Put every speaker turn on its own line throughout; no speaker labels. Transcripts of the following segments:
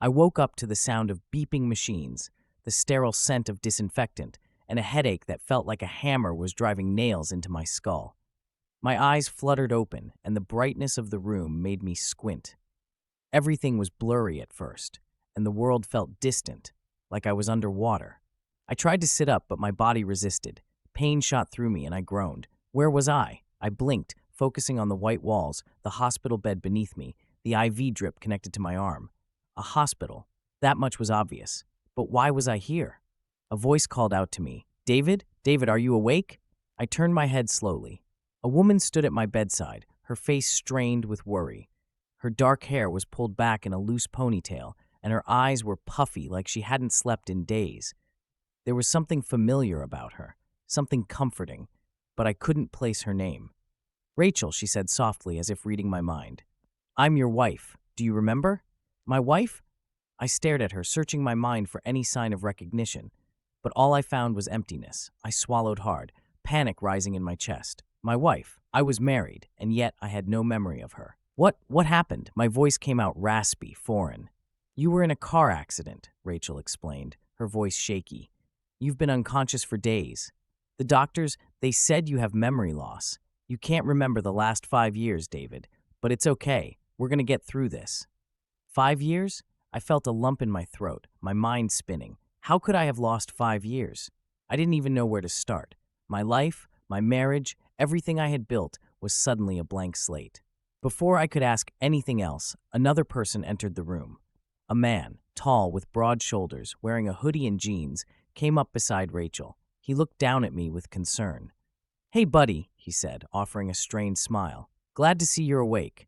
I woke up to the sound of beeping machines, the sterile scent of disinfectant, and a headache that felt like a hammer was driving nails into my skull. My eyes fluttered open, and the brightness of the room made me squint. Everything was blurry at first, and the world felt distant, like I was underwater. I tried to sit up, but my body resisted. Pain shot through me, and I groaned. Where was I? I blinked, focusing on the white walls, the hospital bed beneath me, the IV drip connected to my arm. A hospital. That much was obvious. But why was I here? A voice called out to me. David? David, are you awake? I turned my head slowly. A woman stood at my bedside, her face strained with worry. Her dark hair was pulled back in a loose ponytail, and her eyes were puffy like she hadn't slept in days. There was something familiar about her, something comforting, but I couldn't place her name. Rachel, she said softly, as if reading my mind. I'm your wife. Do you remember? My wife? I stared at her, searching my mind for any sign of recognition. But all I found was emptiness. I swallowed hard, panic rising in my chest. My wife. I was married, and yet I had no memory of her. What happened? My voice came out raspy, foreign. You were in a car accident, Rachel explained, her voice shaky. You've been unconscious for days. The doctors, they said you have memory loss. You can't remember the last 5 years, David, but it's okay. We're going to get through this. 5 years? I felt a lump in my throat, my mind spinning. How could I have lost 5 years? I didn't even know where to start. My life, my marriage, everything I had built was suddenly a blank slate. Before I could ask anything else, another person entered the room. A man, tall with broad shoulders, wearing a hoodie and jeans, came up beside Rachel. He looked down at me with concern. Hey, buddy, he said, offering a strained smile. Glad to see you're awake.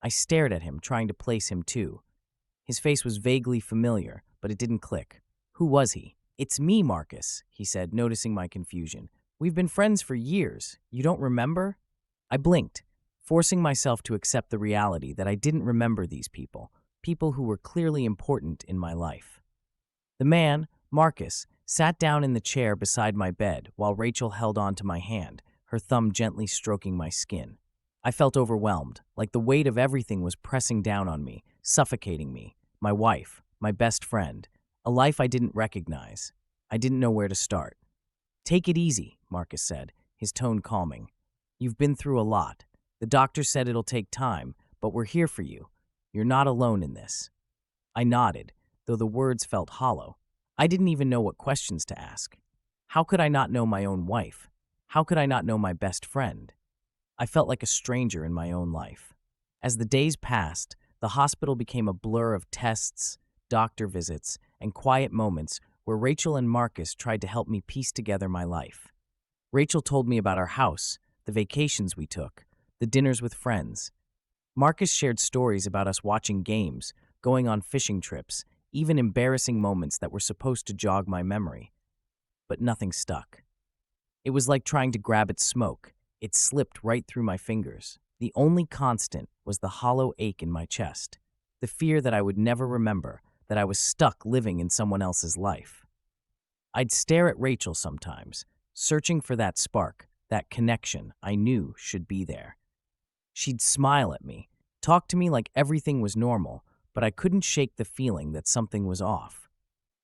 I stared at him, trying to place him too. His face was vaguely familiar, but it didn't click. Who was he? It's me, Marcus, he said, noticing my confusion. We've been friends for years. You don't remember? I blinked, forcing myself to accept the reality that I didn't remember these people who were clearly important in my life. The man, Marcus, sat down in the chair beside my bed while Rachel held on to my hand, her thumb gently stroking my skin. I felt overwhelmed, like the weight of everything was pressing down on me, suffocating me. My wife, my best friend, a life I didn't recognize. I didn't know where to start. Take it easy, Marcus said, his tone calming. You've been through a lot. The doctor said it'll take time, but we're here for you. You're not alone in this. I nodded, though the words felt hollow. I didn't even know what questions to ask. How could I not know my own wife? How could I not know my best friend? I felt like a stranger in my own life. As the days passed, the hospital became a blur of tests, doctor visits, and quiet moments where Rachel and Marcus tried to help me piece together my life. Rachel told me about our house, the vacations we took, the dinners with friends. Marcus shared stories about us watching games, going on fishing trips, even embarrassing moments that were supposed to jog my memory. But nothing stuck. It was like trying to grab at smoke. It slipped right through my fingers. The only constant was the hollow ache in my chest, the fear that I would never remember, that I was stuck living in someone else's life. I'd stare at Rachel sometimes, searching for that spark, that connection I knew should be there. She'd smile at me, talk to me like everything was normal, but I couldn't shake the feeling that something was off.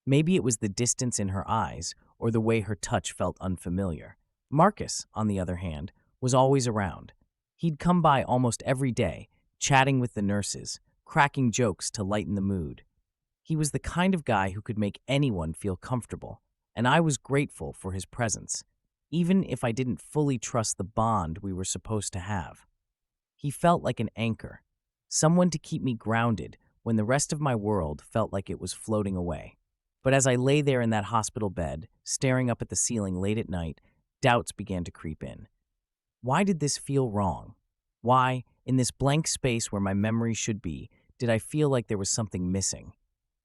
Maybe it was the distance in her eyes or the way her touch felt unfamiliar. Marcus, on the other hand, was always around. He'd come by almost every day, chatting with the nurses, cracking jokes to lighten the mood. He was the kind of guy who could make anyone feel comfortable, and I was grateful for his presence, even if I didn't fully trust the bond we were supposed to have. He felt like an anchor, someone to keep me grounded when the rest of my world felt like it was floating away. But as I lay there in that hospital bed, staring up at the ceiling late at night, doubts began to creep in. Why did this feel wrong? Why, in this blank space where my memory should be, did I feel like there was something missing?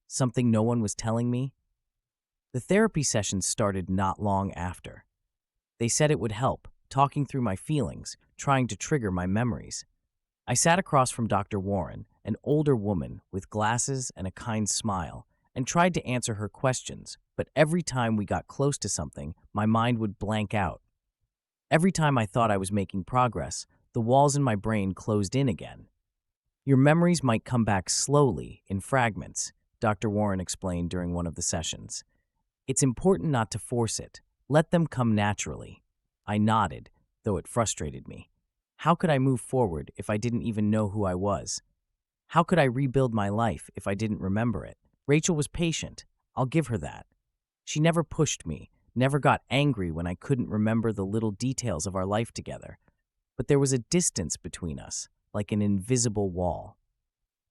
Something no one was telling me? The therapy sessions started not long after. They said it would help, talking through my feelings, trying to trigger my memories. I sat across from Dr. Warren, an older woman with glasses and a kind smile, and tried to answer her questions, but every time we got close to something, my mind would blank out. Every time I thought I was making progress, the walls in my brain closed in again. Your memories might come back slowly, in fragments, Dr. Warren explained during one of the sessions. It's important not to force it. Let them come naturally. I nodded, though it frustrated me. How could I move forward if I didn't even know who I was? How could I rebuild my life if I didn't remember it? Rachel was patient. I'll give her that. She never pushed me, never got angry when I couldn't remember the little details of our life together. But there was a distance between us, like an invisible wall.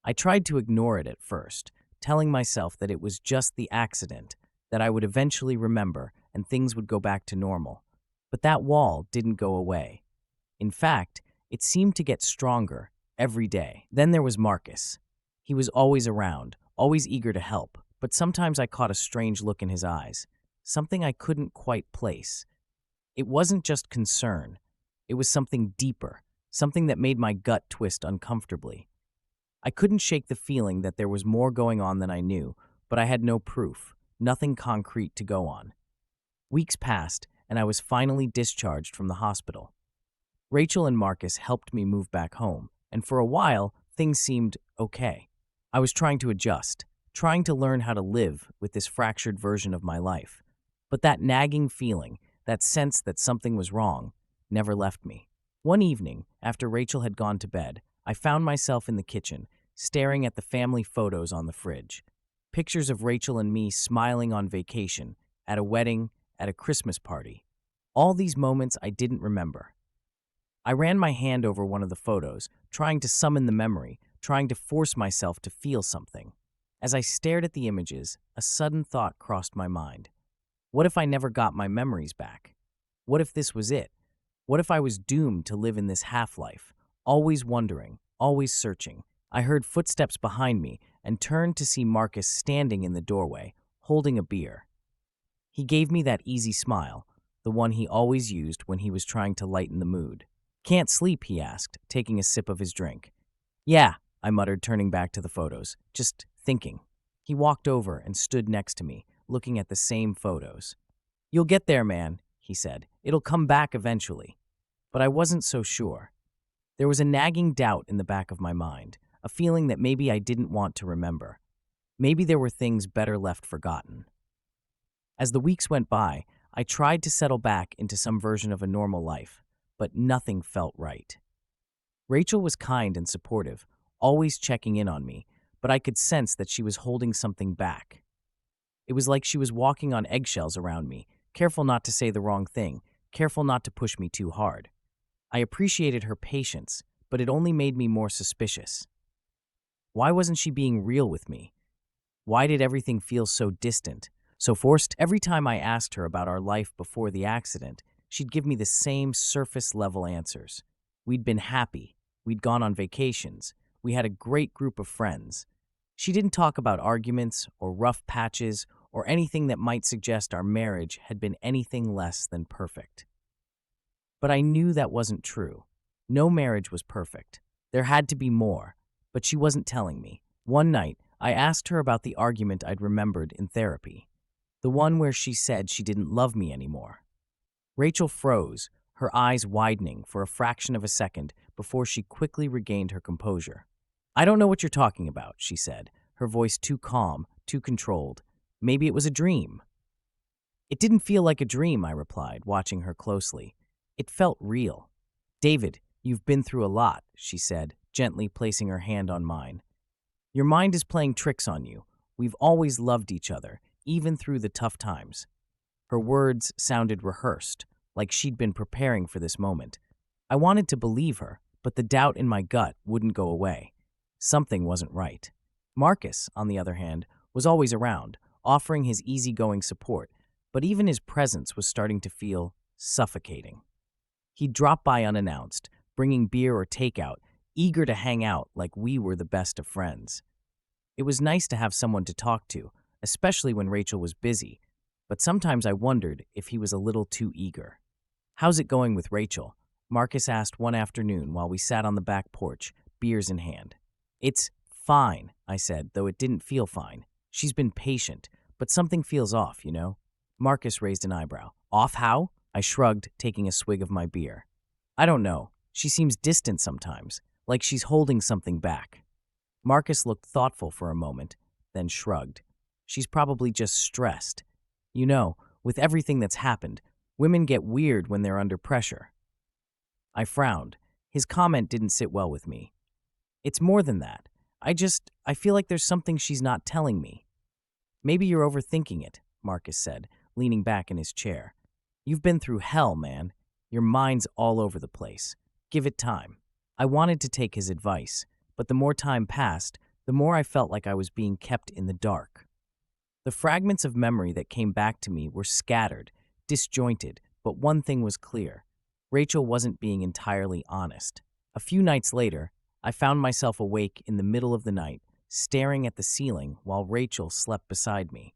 I tried to ignore it at first, telling myself that it was just the accident, that I would eventually remember and things would go back to normal. But that wall didn't go away. In fact, it seemed to get stronger every day. Then there was Marcus. He was always around, always eager to help, but sometimes I caught a strange look in his eyes, something I couldn't quite place. It wasn't just concern. It was something deeper, something that made my gut twist uncomfortably. I couldn't shake the feeling that there was more going on than I knew, but I had no proof, nothing concrete to go on. Weeks passed, and I was finally discharged from the hospital. Rachel and Marcus helped me move back home, and for a while, things seemed okay. I was trying to adjust, trying to learn how to live with this fractured version of my life. But that nagging feeling, that sense that something was wrong, never left me. One evening, after Rachel had gone to bed, I found myself in the kitchen, staring at the family photos on the fridge. Pictures of Rachel and me smiling on vacation, at a wedding, at a Christmas party. All these moments I didn't remember. I ran my hand over one of the photos, trying to summon the memory, trying to force myself to feel something. As I stared at the images, a sudden thought crossed my mind. What if I never got my memories back? What if this was it? What if I was doomed to live in this half-life, always wondering, always searching? I heard footsteps behind me and turned to see Marcus standing in the doorway, holding a beer. He gave me that easy smile, the one he always used when he was trying to lighten the mood. "Can't sleep?" he asked, taking a sip of his drink. "Yeah," I muttered, turning back to the photos. "Just thinking." He walked over and stood next to me, looking at the same photos. "You'll get there, man," he said. "It'll come back eventually." But I wasn't so sure. There was a nagging doubt in the back of my mind, a feeling that maybe I didn't want to remember. Maybe there were things better left forgotten. As the weeks went by, I tried to settle back into some version of a normal life, but nothing felt right. Rachel was kind and supportive, always checking in on me, but I could sense that she was holding something back. It was like she was walking on eggshells around me, careful not to say the wrong thing, careful not to push me too hard. I appreciated her patience, but it only made me more suspicious. Why wasn't she being real with me? Why did everything feel so distant, so forced? Every time I asked her about our life before the accident, she'd give me the same surface-level answers. We'd been happy. We'd gone on vacations. We had a great group of friends. She didn't talk about arguments or rough patches or anything that might suggest our marriage had been anything less than perfect. But I knew that wasn't true. No marriage was perfect. There had to be more, but she wasn't telling me. One night, I asked her about the argument I'd remembered in therapy, the one where she said she didn't love me anymore. Rachel froze, her eyes widening for a fraction of a second before she quickly regained her composure. "I don't know what you're talking about," she said, her voice too calm, too controlled. "Maybe it was a dream." "It didn't feel like a dream," I replied, watching her closely. It felt real. "David, you've been through a lot," she said, gently placing her hand on mine. "Your mind is playing tricks on you. We've always loved each other, even through the tough times." Her words sounded rehearsed, like she'd been preparing for this moment. I wanted to believe her, but the doubt in my gut wouldn't go away. Something wasn't right. Marcus, on the other hand, was always around, offering his easygoing support, but even his presence was starting to feel suffocating. He'd drop by unannounced, bringing beer or takeout, eager to hang out like we were the best of friends. It was nice to have someone to talk to, especially when Rachel was busy, but sometimes I wondered if he was a little too eager. "How's it going with Rachel?" Marcus asked one afternoon while we sat on the back porch, beers in hand. "It's fine," I said, though it didn't feel fine. "She's been patient, but something feels off, you know?" Marcus raised an eyebrow. "Off how?" I shrugged, taking a swig of my beer. "I don't know. She seems distant sometimes, like she's holding something back." Marcus looked thoughtful for a moment, then shrugged. She's probably just stressed. You know, with everything that's happened, women get weird when they're under pressure. I frowned. His comment didn't sit well with me. It's more than that. I feel like there's something she's not telling me. Maybe you're overthinking it, Marcus said, leaning back in his chair. You've been through hell, man. Your mind's all over the place. Give it time. I wanted to take his advice, but the more time passed, the more I felt like I was being kept in the dark. The fragments of memory that came back to me were scattered, disjointed, but one thing was clear. Rachel wasn't being entirely honest. A few nights later, I found myself awake in the middle of the night, staring at the ceiling while Rachel slept beside me.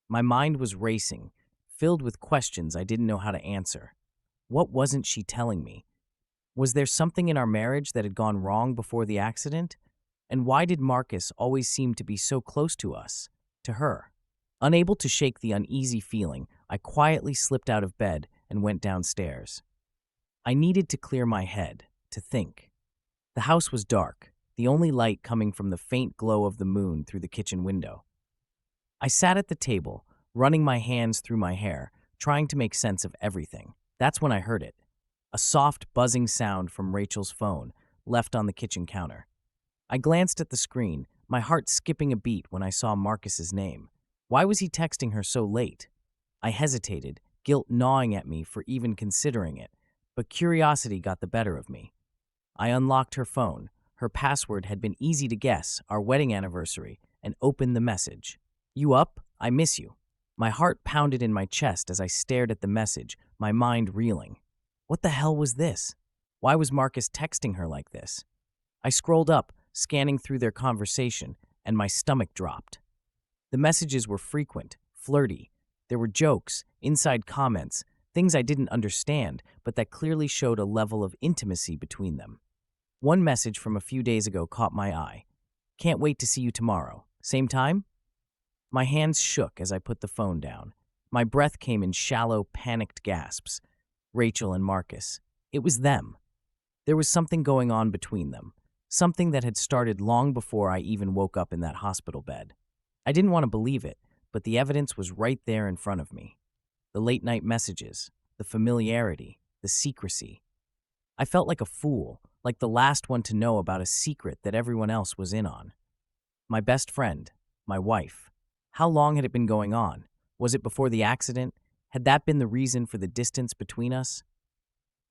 My mind was racing, filled with questions I didn't know how to answer. What wasn't she telling me? Was there something in our marriage that had gone wrong before the accident? And why did Marcus always seem to be so close to us, to her? Unable to shake the uneasy feeling, I quietly slipped out of bed and went downstairs. I needed to clear my head, to think. The house was dark, the only light coming from the faint glow of the moon through the kitchen window. I sat at the table, running my hands through my hair, trying to make sense of everything. That's when I heard it. A soft, buzzing sound from Rachel's phone, left on the kitchen counter. I glanced at the screen, my heart skipping a beat when I saw Marcus's name. Why was he texting her so late? I hesitated, guilt gnawing at me for even considering it, but curiosity got the better of me. I unlocked her phone. Her password had been easy to guess, our wedding anniversary, and opened the message. You up? I miss you. My heart pounded in my chest as I stared at the message, my mind reeling. What the hell was this? Why was Marcus texting her like this? I scrolled up, scanning through their conversation, and my stomach dropped. The messages were frequent, flirty. There were jokes, inside comments, things I didn't understand, but that clearly showed a level of intimacy between them. One message from a few days ago caught my eye. Can't wait to see you tomorrow. Same time? My hands shook as I put the phone down. My breath came in shallow, panicked gasps. Rachel and Marcus. It was them. There was something going on between them, something that had started long before I even woke up in that hospital bed. I didn't want to believe it, but the evidence was right there in front of me. The late-night messages, the familiarity, the secrecy. I felt like a fool, like the last one to know about a secret that everyone else was in on. My best friend, my wife. How long had it been going on? Was it before the accident? Had that been the reason for the distance between us?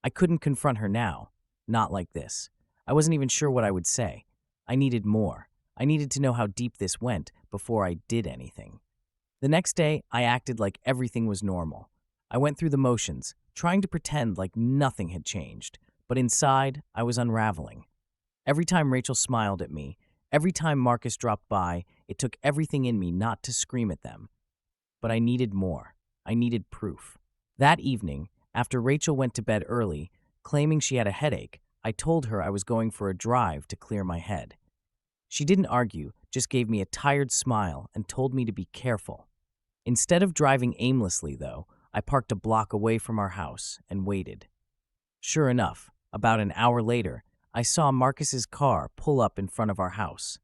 I couldn't confront her now, not like this. I wasn't even sure what I would say. I needed more. I needed to know how deep this went before I did anything. The next day, I acted like everything was normal. I went through the motions, trying to pretend like nothing had changed, but inside, I was unraveling. Every time Rachel smiled at me, every time Marcus dropped by, it took everything in me not to scream at them. But I needed more. I needed proof. That evening, after Rachel went to bed early, claiming she had a headache, I told her I was going for a drive to clear my head. She didn't argue, just gave me a tired smile and told me to be careful. Instead of driving aimlessly, though, I parked a block away from our house and waited. Sure enough, about an hour later, I saw Marcus's car pull up in front of our house.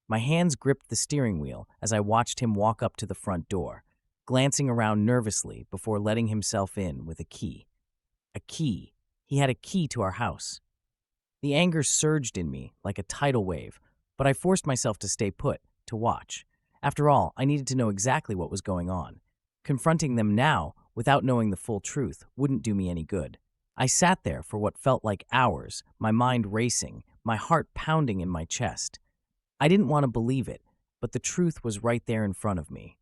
My hands gripped the steering wheel as I watched him walk up to the front door, glancing around nervously before letting himself in with a key. A key. He had a key to our house. The anger surged in me like a tidal wave, but I forced myself to stay put, to watch. After all, I needed to know exactly what was going on. Confronting them now, without knowing the full truth, wouldn't do me any good. I sat there for what felt like hours, my mind racing, my heart pounding in my chest. I didn't want to believe it, but the truth was right there in front of me.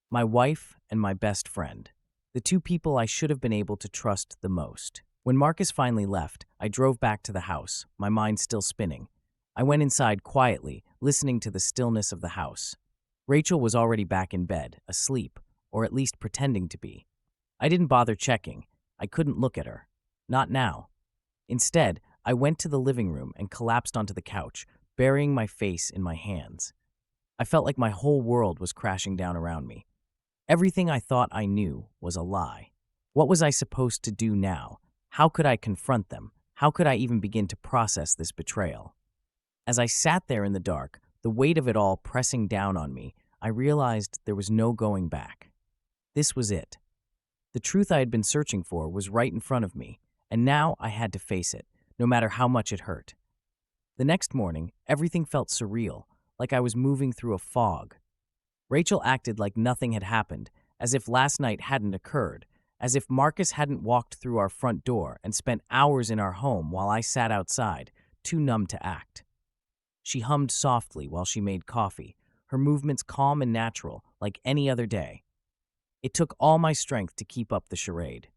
My wife and my best friend, the two people I should have been able to trust the most. When Marcus finally left, I drove back to the house, my mind still spinning. I went inside quietly, listening to the stillness of the house. Rachel was already back in bed, asleep, or at least pretending to be. I didn't bother checking. I couldn't look at her. Not now. Instead, I went to the living room and collapsed onto the couch, burying my face in my hands. I felt like my whole world was crashing down around me. Everything I thought I knew was a lie. What was I supposed to do now? How could I confront them? How could I even begin to process this betrayal? As I sat there in the dark, The weight of it all pressing down on me, I realized there was no going back. This was it. The truth I had been searching for was right in front of me, and now I had to face it, no matter how much it hurt. The next morning, everything felt surreal, like I was moving through a fog. Rachel acted like nothing had happened, as if last night hadn't occurred, as if Marcus hadn't walked through our front door and spent hours in our home while I sat outside, too numb to act. She hummed softly while she made coffee, her movements calm and natural, like any other day. It took all my strength to keep up the charade.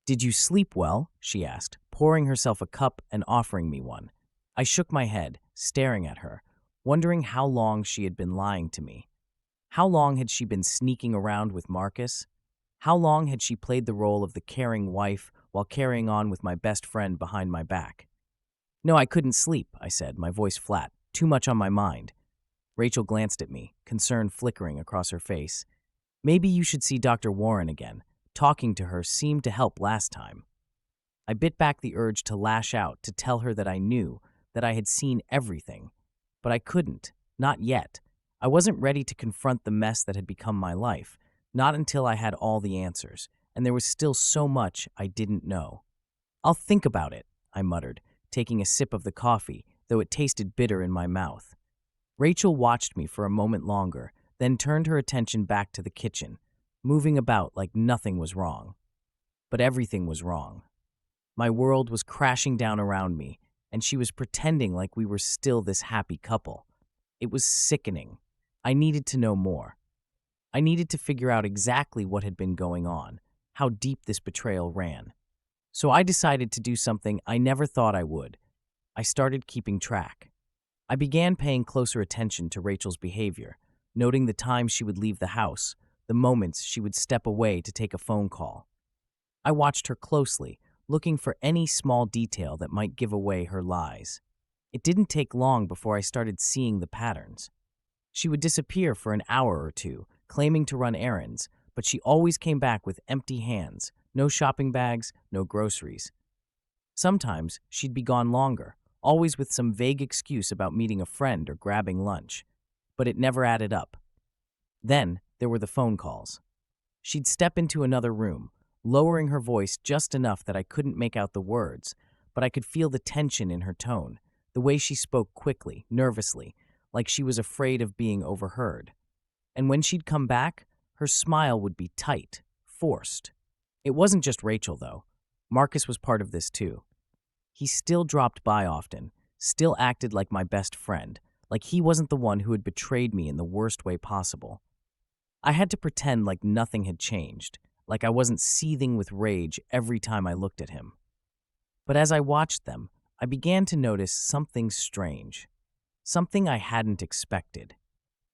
"Did you sleep well?" she asked, pouring herself a cup and offering me one. I shook my head, staring at her, wondering how long she had been lying to me. How long had she been sneaking around with Marcus? How long had she played the role of the caring wife while carrying on with my best friend behind my back? "No, I couldn't sleep," I said, my voice flat. "Too much on my mind." Rachel glanced at me, concern flickering across her face. "Maybe you should see Dr. Warren again. Talking to her seemed to help last time." I bit back the urge to lash out, to tell her that I knew, that I had seen everything. But I couldn't, not yet. I wasn't ready to confront the mess that had become my life, not until I had all the answers, and there was still so much I didn't know. "I'll think about it," I muttered, taking a sip of the coffee, though it tasted bitter in my mouth. Rachel watched me for a moment longer, then turned her attention back to the kitchen, moving about like nothing was wrong. But everything was wrong. My world was crashing down around me, and she was pretending like we were still this happy couple. It was sickening. I needed to know more. I needed to figure out exactly what had been going on, how deep this betrayal ran. So I decided to do something I never thought I would. I started keeping track. I began paying closer attention to Rachel's behavior, noting the times she would leave the house, the moments she would step away to take a phone call. I watched her closely, looking for any small detail that might give away her lies. It didn't take long before I started seeing the patterns. She would disappear for an hour or two, claiming to run errands, but she always came back with empty hands, no shopping bags, no groceries. Sometimes she'd be gone longer, always with some vague excuse about meeting a friend or grabbing lunch, but it never added up. Then there were the phone calls. She'd step into another room, lowering her voice just enough that I couldn't make out the words, but I could feel the tension in her tone, the way she spoke quickly, nervously, like she was afraid of being overheard. And when she'd come back, her smile would be tight, forced. It wasn't just Rachel, though. Marcus was part of this too. He still dropped by often, still acted like my best friend, like he wasn't the one who had betrayed me in the worst way possible. I had to pretend like nothing had changed, like I wasn't seething with rage every time I looked at him. But as I watched them, I began to notice something strange, something I hadn't expected.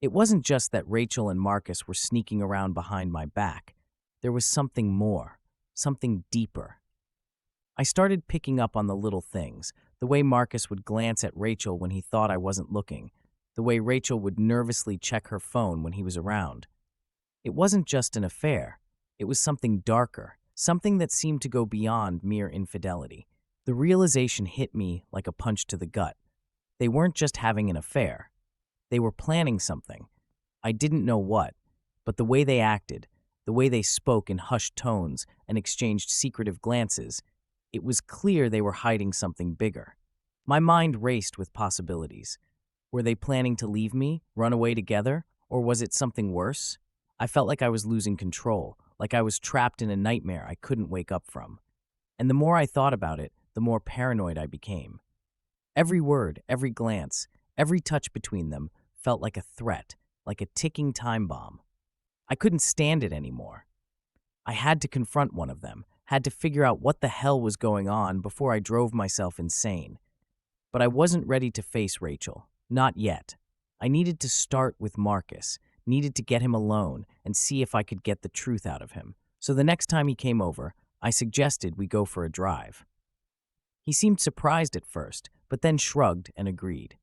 It wasn't just that Rachel and Marcus were sneaking around behind my back. There was something more, something deeper. I started picking up on the little things, the way Marcus would glance at Rachel when he thought I wasn't looking, the way Rachel would nervously check her phone when he was around. It wasn't just an affair. It was something darker, something that seemed to go beyond mere infidelity. The realization hit me like a punch to the gut. They weren't just having an affair. They were planning something. I didn't know what, but the way they acted, the way they spoke in hushed tones and exchanged secretive glances, it was clear they were hiding something bigger. My mind raced with possibilities. Were they planning to leave me, run away together, or was it something worse? I felt like I was losing control, like I was trapped in a nightmare I couldn't wake up from. And the more I thought about it, the more paranoid I became. Every word, every glance, every touch between them felt like a threat, like a ticking time bomb. I couldn't stand it anymore. I had to confront one of them, had to figure out what the hell was going on before I drove myself insane. But I wasn't ready to face Rachel, not yet. I needed to start with Marcus, needed to get him alone and see if I could get the truth out of him. So the next time he came over, I suggested we go for a drive. He seemed surprised at first, but then shrugged and agreed.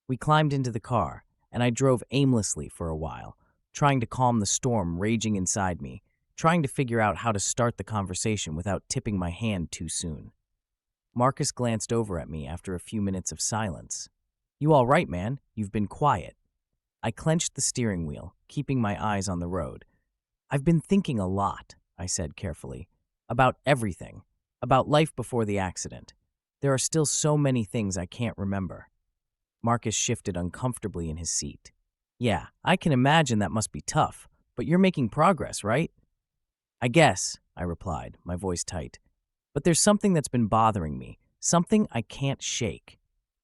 We climbed into the car, and I drove aimlessly for a while, trying to calm the storm raging inside me, trying to figure out how to start the conversation without tipping my hand too soon. Marcus glanced over at me after a few minutes of silence. You all right, man? You've been quiet. I clenched the steering wheel, keeping my eyes on the road. I've been thinking a lot, I said carefully, about everything, about life before the accident. There are still so many things I can't remember. Marcus shifted uncomfortably in his seat. Yeah, I can imagine that must be tough, but you're making progress, right? I guess, I replied, my voice tight. But there's something that's been bothering me, something I can't shake.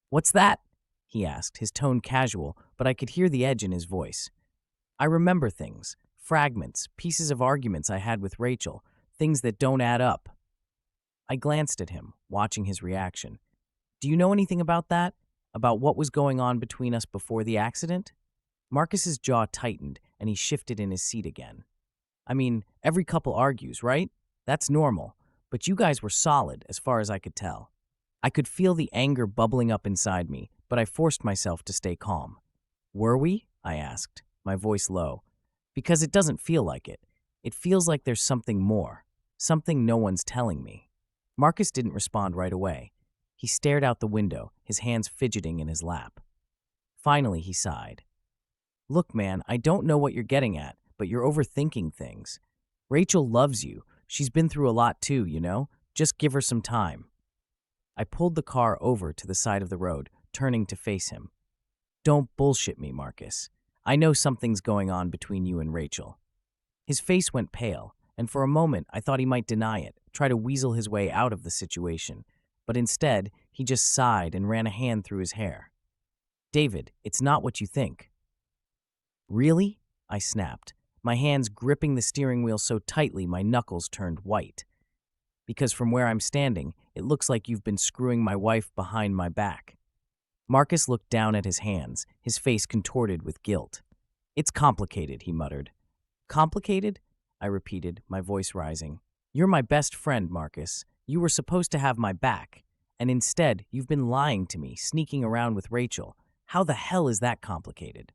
What's that? He asked, his tone casual, but I could hear the edge in his voice. I remember things, fragments, pieces of arguments I had with Rachel, things that don't add up. I glanced at him, watching his reaction. Do you know anything about that? About what was going on between us before the accident? Marcus's jaw tightened, and he shifted in his seat again. I mean, every couple argues, right? That's normal. But you guys were solid, as far as I could tell. I could feel the anger bubbling up inside me, but I forced myself to stay calm. Were we? I asked, my voice low. Because it doesn't feel like it. It feels like there's something more, something no one's telling me. Marcus didn't respond right away. He stared out the window, his hands fidgeting in his lap. Finally, he sighed. Look, man, I don't know what you're getting at, but you're overthinking things. Rachel loves you. She's been through a lot too, you know? Just give her some time. I pulled the car over to the side of the road, turning to face him. Don't bullshit me, Marcus. I know something's going on between you and Rachel. His face went pale, and for a moment I thought he might deny it, try to weasel his way out of the situation. But instead, he just sighed and ran a hand through his hair. David, it's not what you think. Really? I snapped, my hands gripping the steering wheel so tightly my knuckles turned white. Because from where I'm standing, it looks like you've been screwing my wife behind my back. Marcus looked down at his hands, his face contorted with guilt. It's complicated, he muttered. Complicated? I repeated, my voice rising. You're my best friend, Marcus. You were supposed to have my back. And instead, you've been lying to me, sneaking around with Rachel. How the hell is that complicated?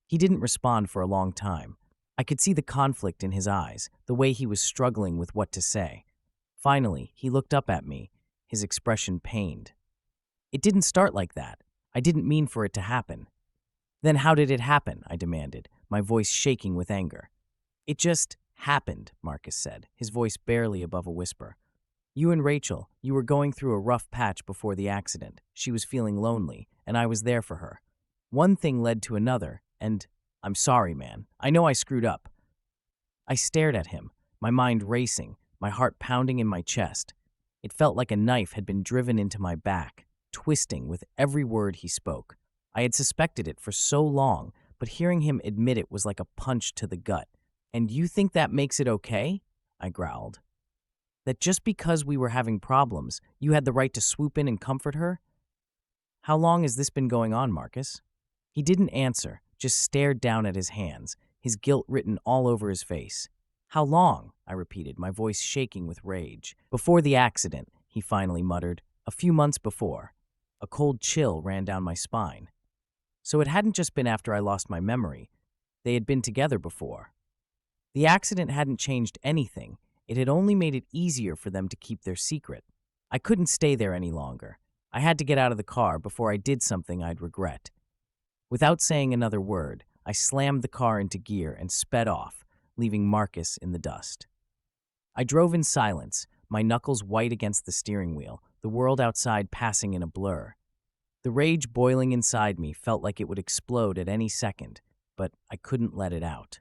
He didn't respond for a long time. I could see the conflict in his eyes, the way he was struggling with what to say. Finally, he looked up at me, his expression pained. It didn't start like that. I didn't mean for it to happen. Then how did it happen? I demanded, my voice shaking with anger. It just happened, Marcus said, his voice barely above a whisper. You and Rachel, you were going through a rough patch before the accident. She was feeling lonely, and I was there for her. One thing led to another, and I'm sorry, man. I know I screwed up. I stared at him, my mind racing, my heart pounding in my chest. It felt like a knife had been driven into my back, twisting with every word he spoke. I had suspected it for so long, but hearing him admit it was like a punch to the gut. And you think that makes it okay? I growled. That just because we were having problems, you had the right to swoop in and comfort her? How long has this been going on, Marcus? He didn't answer, just stared down at his hands, his guilt written all over his face. How long? I repeated, my voice shaking with rage. Before the accident, he finally muttered. A few months before. A cold chill ran down my spine. So it hadn't just been after I lost my memory. They had been together before. The accident hadn't changed anything. It had only made it easier for them to keep their secret. I couldn't stay there any longer. I had to get out of the car before I did something I'd regret. Without saying another word, I slammed the car into gear and sped off, leaving Marcus in the dust. I drove in silence, my knuckles white against the steering wheel, the world outside passing in a blur. The rage boiling inside me felt like it would explode at any second, but I couldn't let it out.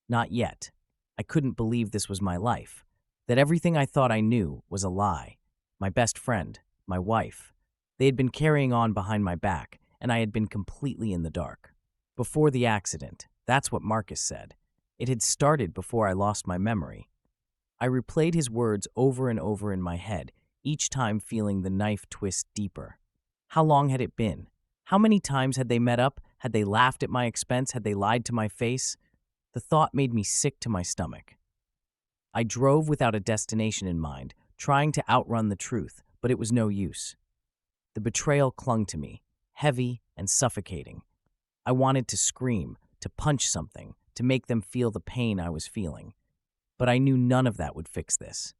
Not yet. I couldn't believe this was my life, that everything I thought I knew was a lie. My best friend, my wife. They had been carrying on behind my back, and I had been completely in the dark. Before the accident, that's what Marcus said. It had started before I lost my memory. I replayed his words over and over in my head, each time feeling the knife twist deeper. How long had it been? How many times had they met up? Had they laughed at my expense? Had they lied to my face? The thought made me sick to my stomach. I drove without a destination in mind, trying to outrun the truth, but it was no use. The betrayal clung to me, heavy and suffocating. I wanted to scream, to punch something, to make them feel the pain I was feeling. But I knew none of that would fix this.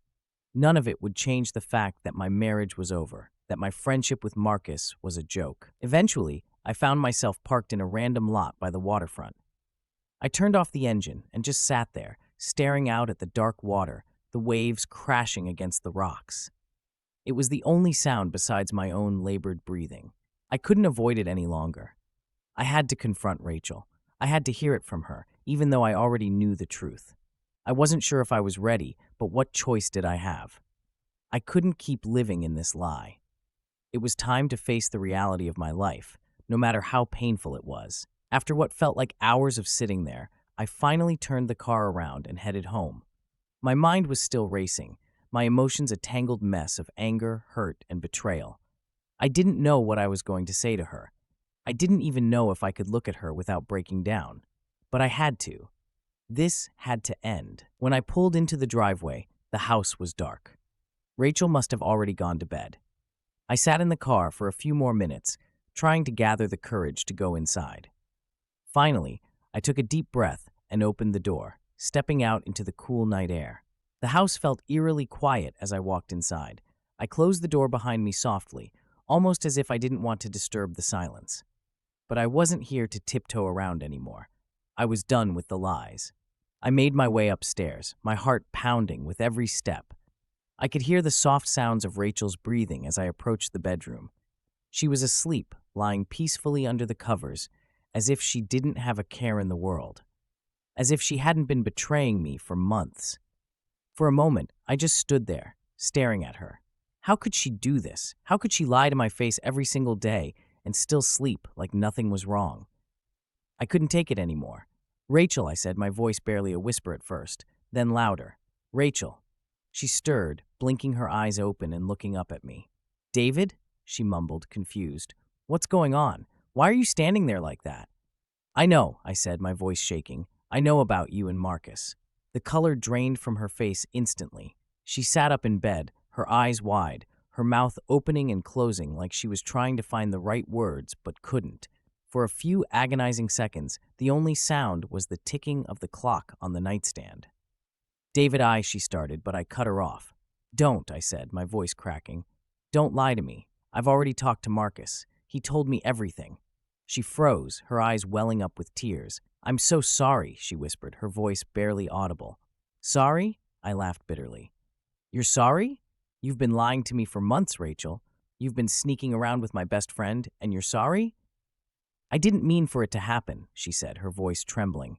None of it would change the fact that my marriage was over. that my friendship with Marcus was a joke. Eventually, I found myself parked in a random lot by the waterfront. I turned off the engine and just sat there, staring out at the dark water, the waves crashing against the rocks. It was the only sound besides my own labored breathing. I couldn't avoid it any longer. I had to confront Rachel. I had to hear it from her, even though I already knew the truth. I wasn't sure if I was ready, but what choice did I have? I couldn't keep living in this lie. It was time to face the reality of my life, no matter how painful it was. After what felt like hours of sitting there, I finally turned the car around and headed home. My mind was still racing, my emotions a tangled mess of anger, hurt, and betrayal. I didn't know what I was going to say to her. I didn't even know if I could look at her without breaking down. But I had to. This had to end. When I pulled into the driveway, the house was dark. Rachel must have already gone to bed. I sat in the car for a few more minutes, trying to gather the courage to go inside. Finally, I took a deep breath and opened the door, stepping out into the cool night air. The house felt eerily quiet as I walked inside. I closed the door behind me softly, almost as if I didn't want to disturb the silence. But I wasn't here to tiptoe around anymore. I was done with the lies. I made my way upstairs, my heart pounding with every step. I could hear the soft sounds of Rachel's breathing as I approached the bedroom. She was asleep, lying peacefully under the covers, as if she didn't have a care in the world. As if she hadn't been betraying me for months. For a moment, I just stood there, staring at her. How could she do this? How could she lie to my face every single day and still sleep like nothing was wrong? I couldn't take it anymore. "Rachel," I said, my voice barely a whisper at first, then louder. "Rachel." She stirred, blinking her eyes open and looking up at me. "David?" she mumbled, confused. "What's going on? Why are you standing there like that?" "I know," I said, my voice shaking. "I know about you and Marcus." The color drained from her face instantly. She sat up in bed, her eyes wide, her mouth opening and closing like she was trying to find the right words but couldn't. For a few agonizing seconds, the only sound was the ticking of the clock on the nightstand. "David, she started, but I cut her off. "Don't," I said, my voice cracking. "Don't lie to me. I've already talked to Marcus. He told me everything." She froze, her eyes welling up with tears. "I'm so sorry," she whispered, her voice barely audible. "Sorry?" I laughed bitterly. "You're sorry? You've been lying to me for months, Rachel. You've been sneaking around with my best friend, and you're sorry?" "I didn't mean for it to happen," she said, her voice trembling.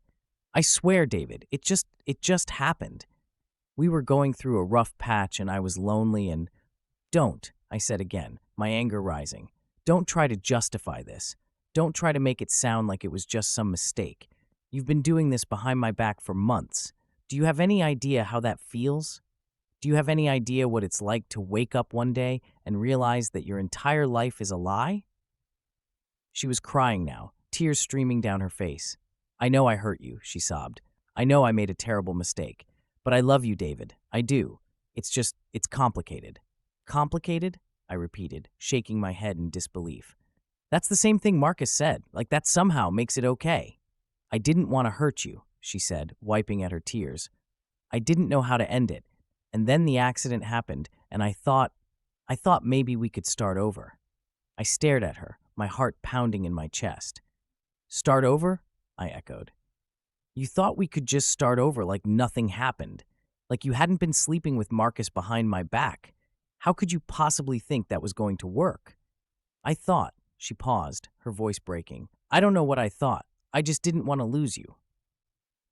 "I swear, David, it just happened. We were going through a rough patch and I was lonely and—" "Don't," I said again, my anger rising. "Don't try to justify this. Don't try to make it sound like it was just some mistake. You've been doing this behind my back for months. Do you have any idea how that feels? Do you have any idea what it's like to wake up one day and realize that your entire life is a lie?" She was crying now, tears streaming down her face. "I know I hurt you," she sobbed. "I know I made a terrible mistake. But I love you, David. I do. It's complicated." "Complicated?" I repeated, shaking my head in disbelief. "That's the same thing Marcus said, like that somehow makes it okay." "I didn't want to hurt you," she said, wiping at her tears. "I didn't know how to end it. And then the accident happened, and I thought maybe we could start over." I stared at her, my heart pounding in my chest. "Start over?" I echoed. "You thought we could just start over like nothing happened, like you hadn't been sleeping with Marcus behind my back. How could you possibly think that was going to work?" "I thought," she paused, her voice breaking. "I don't know what I thought. I just didn't want to lose you."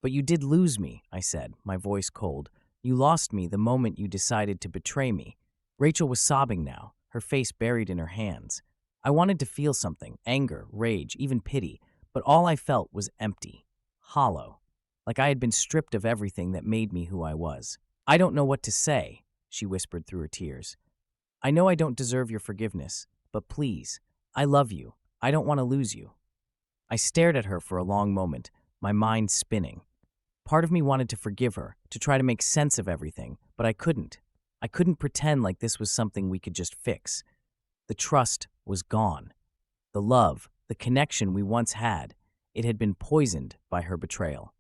"But you did lose me," I said, my voice cold. "You lost me the moment you decided to betray me." Rachel was sobbing now, her face buried in her hands. I wanted to feel something, anger, rage, even pity, but all I felt was empty, hollow, like I had been stripped of everything that made me who I was. "I don't know what to say," she whispered through her tears. "I know I don't deserve your forgiveness, but please, I love you. I don't want to lose you." I stared at her for a long moment, my mind spinning. Part of me wanted to forgive her, to try to make sense of everything, but I couldn't. I couldn't pretend like this was something we could just fix. The trust was gone. The love, the connection we once had, it had been poisoned by her betrayal.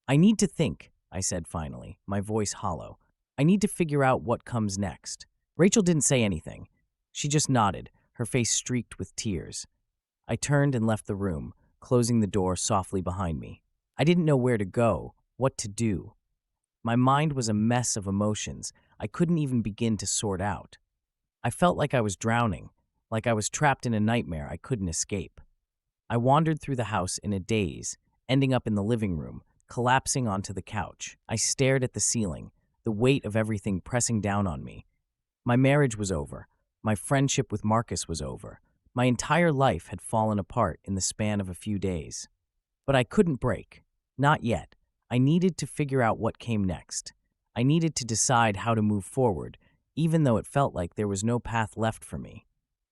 "I need to think," I said finally, my voice hollow. "I need to figure out what comes next." Rachel didn't say anything. She just nodded, her face streaked with tears. I turned and left the room, closing the door softly behind me. I didn't know where to go, what to do. My mind was a mess of emotions I couldn't even begin to sort out. I felt like I was drowning, like I was trapped in a nightmare I couldn't escape. I wandered through the house in a daze, ending up in the living room, collapsing onto the couch. I stared at the ceiling, the weight of everything pressing down on me. My marriage was over. My friendship with Marcus was over. My entire life had fallen apart in the span of a few days. But I couldn't break. Not yet. I needed to figure out what came next. I needed to decide how to move forward, even though it felt like there was no path left for me.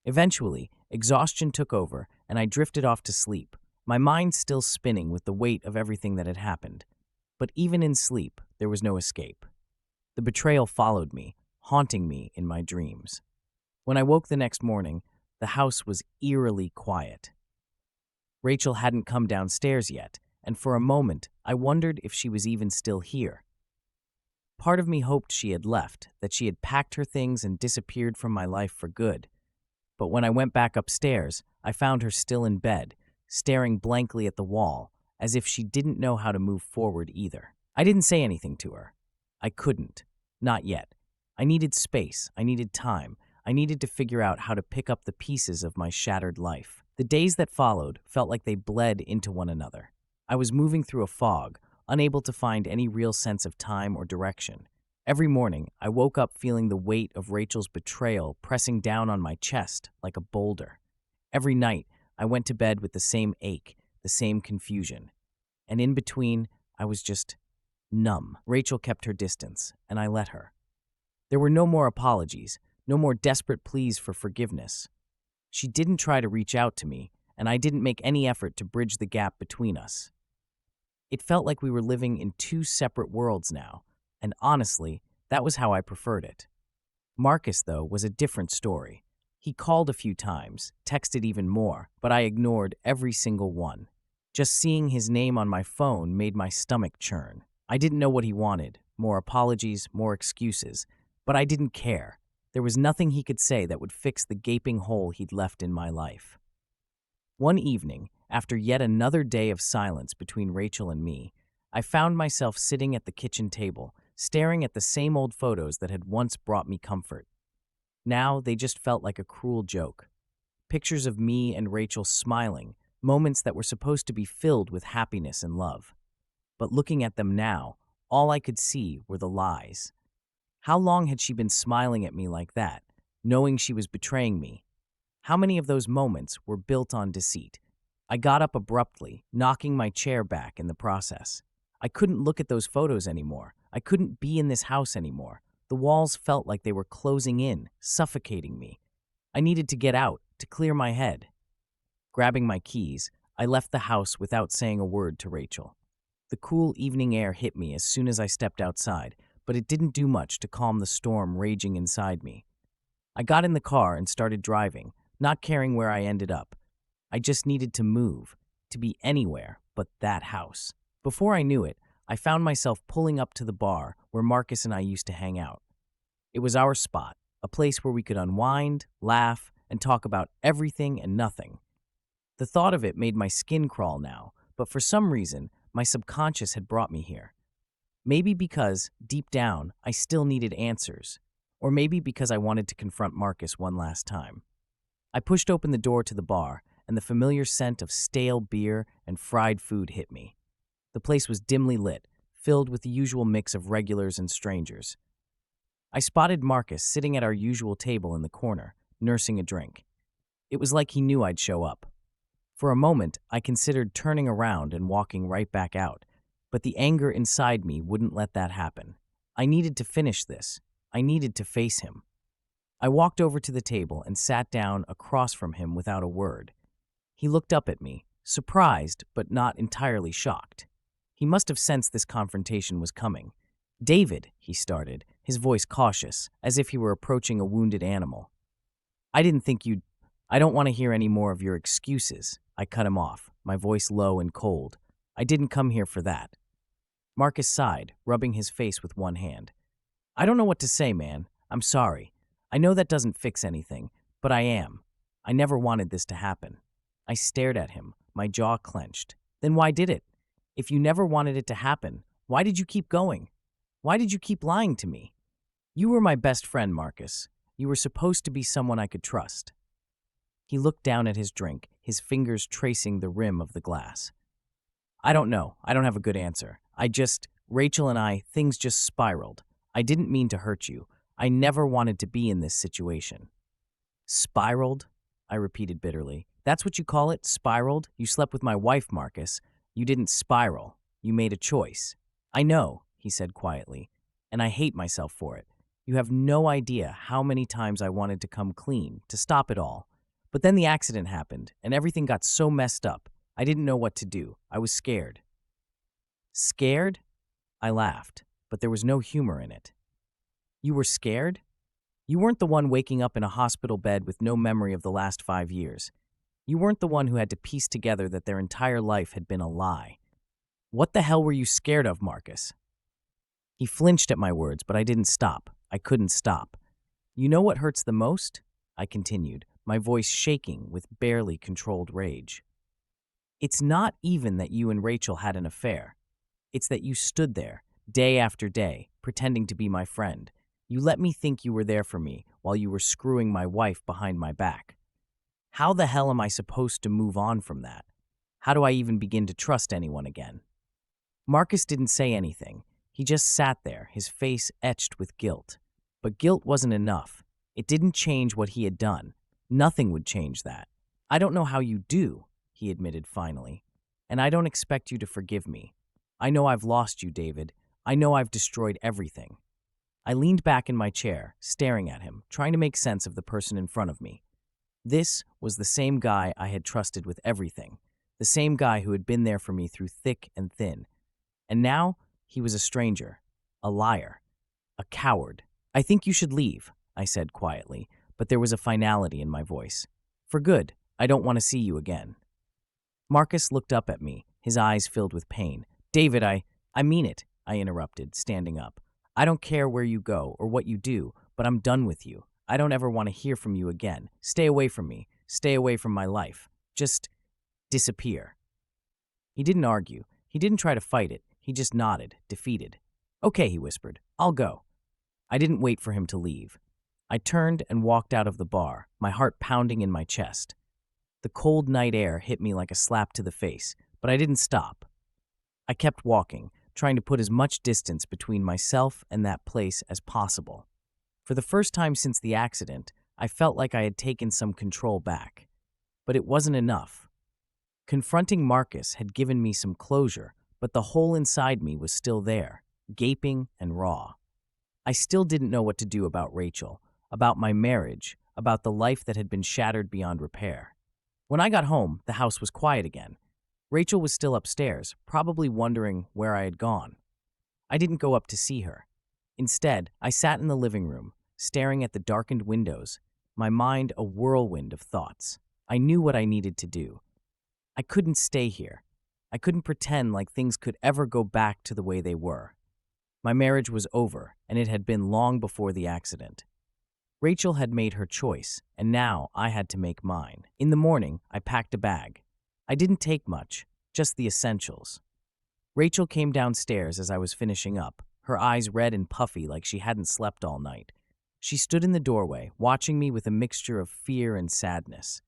Eventually, exhaustion took over, and I drifted off to sleep, my mind still spinning with the weight of everything that had happened. But even in sleep, there was no escape. The betrayal followed me, haunting me in my dreams. When I woke the next morning, the house was eerily quiet. Rachel hadn't come downstairs yet, and for a moment, I wondered if she was even still here. Part of me hoped she had left, that she had packed her things and disappeared from my life for good. But when I went back upstairs, I found her still in bed, staring blankly at the wall, as if she didn't know how to move forward either. I didn't say anything to her. I couldn't. Not yet. I needed space. I needed time. I needed to figure out how to pick up the pieces of my shattered life. The days that followed felt like they bled into one another. I was moving through a fog, unable to find any real sense of time or direction. Every morning, I woke up feeling the weight of Rachel's betrayal pressing down on my chest like a boulder. Every night, I went to bed with the same ache, the same confusion. And in between, I was just numb. Rachel kept her distance, and I let her. There were no more apologies, no more desperate pleas for forgiveness. She didn't try to reach out to me, and I didn't make any effort to bridge the gap between us. It felt like we were living in two separate worlds now, and honestly, that was how I preferred it. Marcus, though, was a different story. He called a few times, texted even more, but I ignored every single one. Just seeing his name on my phone made my stomach churn. I didn't know what he wanted, more apologies, more excuses, but I didn't care. There was nothing he could say that would fix the gaping hole he'd left in my life. One evening, after yet another day of silence between Rachel and me, I found myself sitting at the kitchen table, staring at the same old photos that had once brought me comfort. Now they just felt like a cruel joke. Pictures of me and Rachel smiling, moments that were supposed to be filled with happiness and love. But looking at them now, all I could see were the lies. How long had she been smiling at me like that, knowing she was betraying me? How many of those moments were built on deceit? I got up abruptly, knocking my chair back in the process. I couldn't look at those photos anymore. I couldn't be in this house anymore. The walls felt like they were closing in, suffocating me. I needed to get out, to clear my head. Grabbing my keys, I left the house without saying a word to Rachel. The cool evening air hit me as soon as I stepped outside, but it didn't do much to calm the storm raging inside me. I got in the car and started driving, not caring where I ended up. I just needed to move, to be anywhere but that house. Before I knew it, I found myself pulling up to the bar where Marcus and I used to hang out. It was our spot, a place where we could unwind, laugh, and talk about everything and nothing. The thought of it made my skin crawl now, but for some reason, my subconscious had brought me here. Maybe because, deep down, I still needed answers, or maybe because I wanted to confront Marcus one last time. I pushed open the door to the bar, and the familiar scent of stale beer and fried food hit me. The place was dimly lit, filled with the usual mix of regulars and strangers. I spotted Marcus sitting at our usual table in the corner, nursing a drink. It was like he knew I'd show up. For a moment, I considered turning around and walking right back out, but the anger inside me wouldn't let that happen. I needed to finish this. I needed to face him. I walked over to the table and sat down across from him without a word. He looked up at me, surprised but not entirely shocked. He must have sensed this confrontation was coming. "David," he started, his voice cautious, as if he were approaching a wounded animal. "I didn't think you'd... I don't want to hear any more of your excuses." I cut him off, my voice low and cold. "I didn't come here for that." Marcus sighed, rubbing his face with one hand. "I don't know what to say, man. I'm sorry. I know that doesn't fix anything, But I am. I never wanted this to happen. I stared at him, my jaw clenched. Then why did it? If you never wanted it to happen, why did you keep going? Why did you keep lying to me? You were my best friend, Marcus. You were supposed to be someone I could trust. He looked down at his drink, his fingers tracing the rim of the glass. I don't know. I don't have a good answer. Rachel and I, things just spiraled. I didn't mean to hurt you. I never wanted to be in this situation. Spiraled? I repeated bitterly. That's what you call it? Spiraled? You slept with my wife, Marcus. You didn't spiral. You made a choice. I know, he said quietly, and I hate myself for it. You have no idea how many times I wanted to come clean, to stop it all. But then the accident happened, and everything got so messed up. I didn't know what to do. I was scared. Scared? I laughed, but there was no humor in it. You were scared? You weren't the one waking up in a hospital bed with no memory of the last 5 years. You weren't the one who had to piece together that their entire life had been a lie. What the hell were you scared of, Marcus? He flinched at my words, but I didn't stop. I couldn't stop. You know what hurts the most? I continued, my voice shaking with barely controlled rage. It's not even that you and Rachel had an affair. It's that you stood there, day after day, pretending to be my friend. You let me think you were there for me while you were screwing my wife behind my back. How the hell am I supposed to move on from that? How do I even begin to trust anyone again? Marcus didn't say anything. He just sat there, his face etched with guilt. But guilt wasn't enough. It didn't change what he had done. Nothing would change that. I don't know how you do, he admitted finally. And I don't expect you to forgive me. I know I've lost you, David. I know I've destroyed everything. I leaned back in my chair, staring at him, trying to make sense of the person in front of me. This was the same guy I had trusted with everything, the same guy who had been there for me through thick and thin. And now he was a stranger, a liar, a coward. I think you should leave, I said quietly, but there was a finality in my voice. For good, I don't want to see you again. Marcus looked up at me, his eyes filled with pain. David, I mean it, I interrupted, standing up. I don't care where you go or what you do, but I'm done with you. I don't ever want to hear from you again. Stay away from me. Stay away from my life. Just disappear. He didn't argue. He didn't try to fight it. He just nodded, defeated. Okay, he whispered. I'll go. I didn't wait for him to leave. I turned and walked out of the bar, my heart pounding in my chest. The cold night air hit me like a slap to the face, but I didn't stop. I kept walking, trying to put as much distance between myself and that place as possible. For the first time since the accident, I felt like I had taken some control back. But it wasn't enough. Confronting Marcus had given me some closure, but the hole inside me was still there, gaping and raw. I still didn't know what to do about Rachel, about my marriage, about the life that had been shattered beyond repair. When I got home, the house was quiet again. Rachel was still upstairs, probably wondering where I had gone. I didn't go up to see her. Instead, I sat in the living room, staring at the darkened windows, my mind a whirlwind of thoughts. I knew what I needed to do. I couldn't stay here. I couldn't pretend like things could ever go back to the way they were. My marriage was over, and it had been long before the accident. Rachel had made her choice, and now I had to make mine. In the morning, I packed a bag. I didn't take much, just the essentials. Rachel came downstairs as I was finishing up, her eyes red and puffy like she hadn't slept all night. She stood in the doorway, watching me with a mixture of fear and sadness.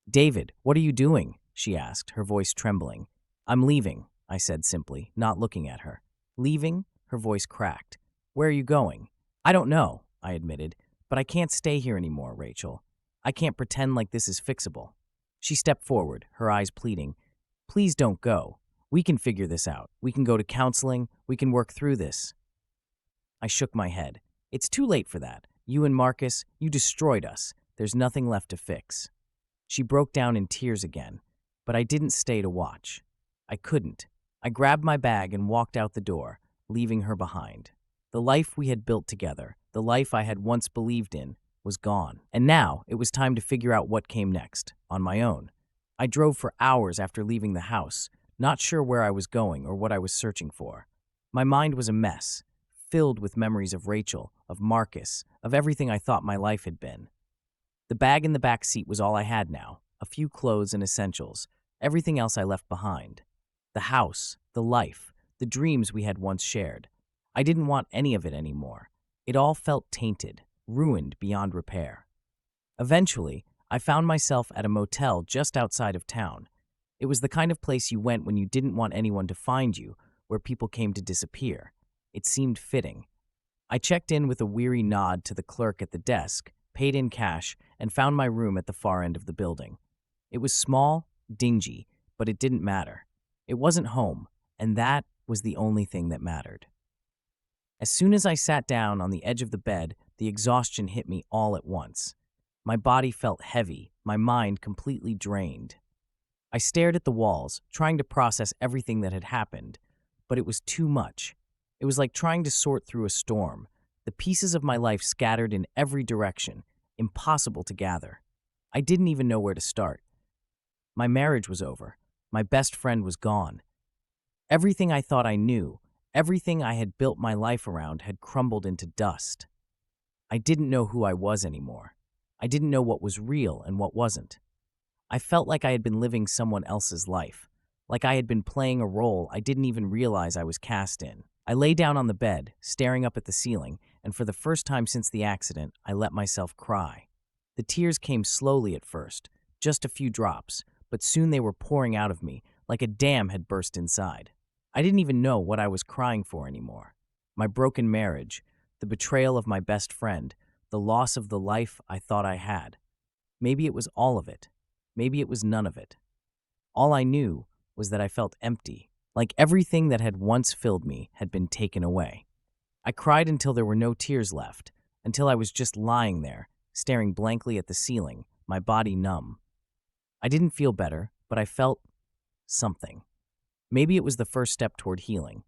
David, what are you doing? She asked, her voice trembling. I'm leaving, I said simply, not looking at her. Leaving? Her voice cracked. Where are you going? I don't know, I admitted, but I can't stay here anymore, Rachel. I can't pretend like this is fixable. She stepped forward, her eyes pleading. Please don't go. We can figure this out. We can go to counseling. We can work through this. I shook my head. It's too late for that. You and Marcus, you destroyed us. There's nothing left to fix. She broke down in tears again, but I didn't stay to watch. I couldn't. I grabbed my bag and walked out the door, leaving her behind. The life we had built together, the life I had once believed in, was gone. And now it was time to figure out what came next, on my own. I drove for hours after leaving the house, not sure where I was going or what I was searching for. My mind was a mess, filled with memories of Rachel, of Marcus, of everything I thought my life had been. The bag in the back seat was all I had now, a few clothes and essentials. Everything else I left behind. The house, the life, the dreams we had once shared. I didn't want any of it anymore. It all felt tainted, ruined beyond repair. Eventually, I found myself at a motel just outside of town. It was the kind of place you went when you didn't want anyone to find you, where people came to disappear. It seemed fitting. I checked in with a weary nod to the clerk at the desk, paid in cash, and found my room at the far end of the building. It was small, dingy, but it didn't matter. It wasn't home, and that was the only thing that mattered. As soon as I sat down on the edge of the bed, the exhaustion hit me all at once. My body felt heavy, my mind completely drained. I stared at the walls, trying to process everything that had happened, but it was too much. It was like trying to sort through a storm, the pieces of my life scattered in every direction, impossible to gather. I didn't even know where to start. My marriage was over. My best friend was gone. Everything I thought I knew, everything I had built my life around had crumbled into dust. I didn't know who I was anymore. I didn't know what was real and what wasn't. I felt like I had been living someone else's life, like I had been playing a role I didn't even realize I was cast in. I lay down on the bed, staring up at the ceiling, and for the first time since the accident, I let myself cry. The tears came slowly at first, just a few drops, but soon they were pouring out of me, like a dam had burst inside. I didn't even know what I was crying for anymore. My broken marriage, the betrayal of my best friend, the loss of the life I thought I had. Maybe it was all of it. Maybe it was none of it. All I knew was that I felt empty, like everything that had once filled me had been taken away. I cried until there were no tears left, until I was just lying there, staring blankly at the ceiling, my body numb. I didn't feel better, but I felt something. Maybe it was the first step toward healing.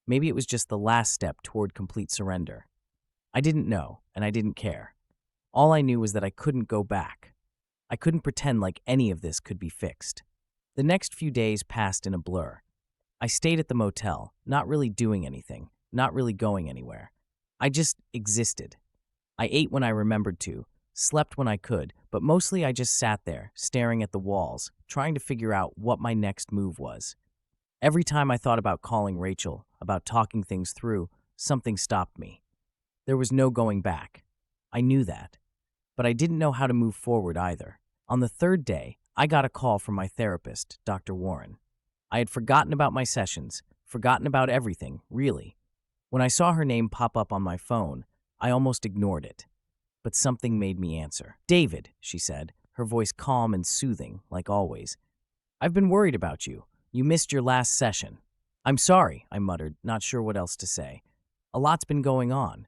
Maybe it was just the last step toward complete surrender. I didn't know, and I didn't care. All I knew was that I couldn't go back. I couldn't pretend like any of this could be fixed. The next few days passed in a blur. I stayed at the motel, not really doing anything, not really going anywhere. I just existed. I ate when I remembered to, slept when I could, but mostly I just sat there, staring at the walls, trying to figure out what my next move was. Every time I thought about calling Rachel, about talking things through, something stopped me. There was no going back. I knew that. But I didn't know how to move forward either. On the third day, I got a call from my therapist, Dr. Warren. I had forgotten about my sessions, forgotten about everything, really. When I saw her name pop up on my phone, I almost ignored it. But something made me answer. "David," she said, her voice calm and soothing, like always. "I've been worried about you. You missed your last session." "I'm sorry," I muttered, not sure what else to say. "A lot's been going on."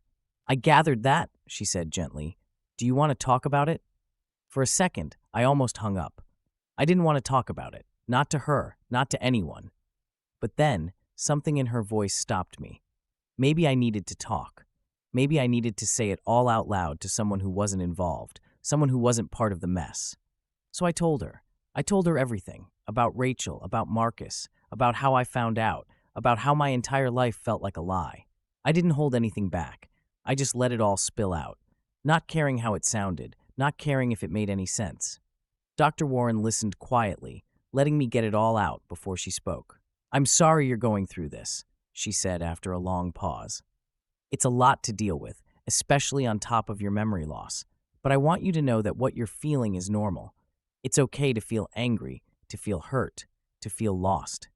"I gathered that," she said gently. "Do you want to talk about it?" For a second, I almost hung up. I didn't want to talk about it. Not to her, not to anyone. But then, something in her voice stopped me. Maybe I needed to talk. Maybe I needed to say it all out loud to someone who wasn't involved, someone who wasn't part of the mess. So I told her. I told her everything, about Rachel, about Marcus, about how I found out, about how my entire life felt like a lie. I didn't hold anything back. I just let it all spill out, not caring how it sounded, not caring if it made any sense. Dr. Warren listened quietly, letting me get it all out before she spoke. "I'm sorry you're going through this," she said after a long pause. "It's a lot to deal with, especially on top of your memory loss. But I want you to know that what you're feeling is normal. It's okay to feel angry, to feel hurt, to feel lost."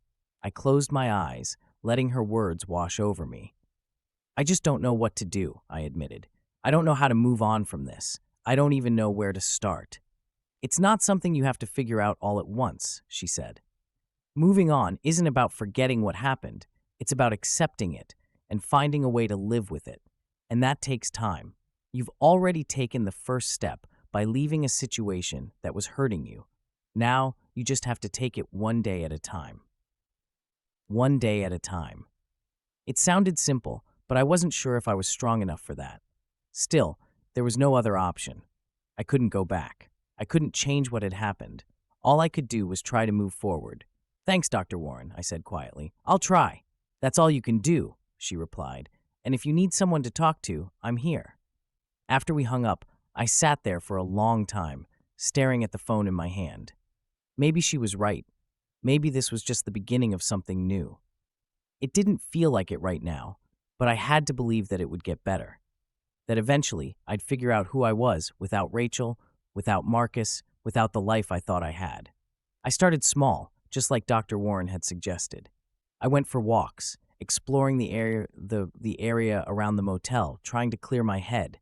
I closed my eyes, letting her words wash over me. "I just don't know what to do," I admitted. "I don't know how to move on from this. I don't even know where to start." "It's not something you have to figure out all at once," she said. "Moving on isn't about forgetting what happened. It's about accepting it and finding a way to live with it. And that takes time. You've already taken the first step by leaving a situation that was hurting you. Now, you just have to take it one day at a time." One day at a time. It sounded simple, but I wasn't sure if I was strong enough for that. Still, there was no other option. I couldn't go back. I couldn't change what had happened. All I could do was try to move forward. "Thanks, Dr. Warren," I said quietly. "I'll try." "That's all you can do," she replied. "And if you need someone to talk to, I'm here." After we hung up, I sat there for a long time, staring at the phone in my hand. Maybe she was right. Maybe this was just the beginning of something new. It didn't feel like it right now, but I had to believe that it would get better. That eventually I'd figure out who I was without Rachel, without Marcus, without the life I thought I had. I started small, just like Dr. Warren had suggested. I went for walks, exploring the area around the motel, trying to clear my head.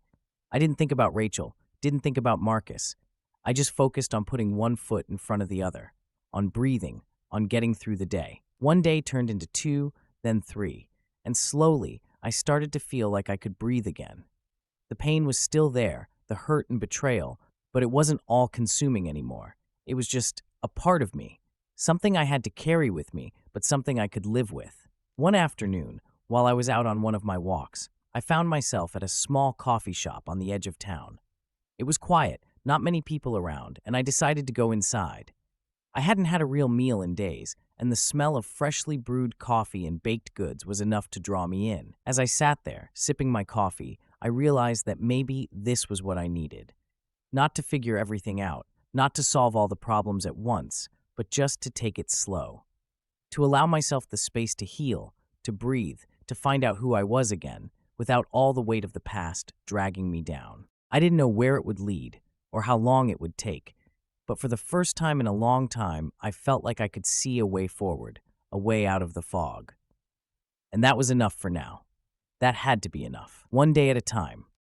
I didn't think about Rachel, didn't think about Marcus. I just focused on putting one foot in front of the other, on breathing, on getting through the day. One day turned into two, then three, and slowly I started to feel like I could breathe again. The pain was still there, the hurt and betrayal, but it wasn't all consuming anymore. It was just a part of me, something I had to carry with me, but something I could live with. One afternoon, while I was out on one of my walks, I found myself at a small coffee shop on the edge of town. It was quiet, not many people around, and I decided to go inside. I hadn't had a real meal in days, and the smell of freshly brewed coffee and baked goods was enough to draw me in. As I sat there, sipping my coffee, I realized that maybe this was what I needed. Not to figure everything out, not to solve all the problems at once, but just to take it slow. To allow myself the space to heal, to breathe, to find out who I was again, without all the weight of the past dragging me down. I didn't know where it would lead, or how long it would take, but for the first time in a long time, I felt like I could see a way forward, a way out of the fog. And that was enough for now. That had to be enough. One day at a time.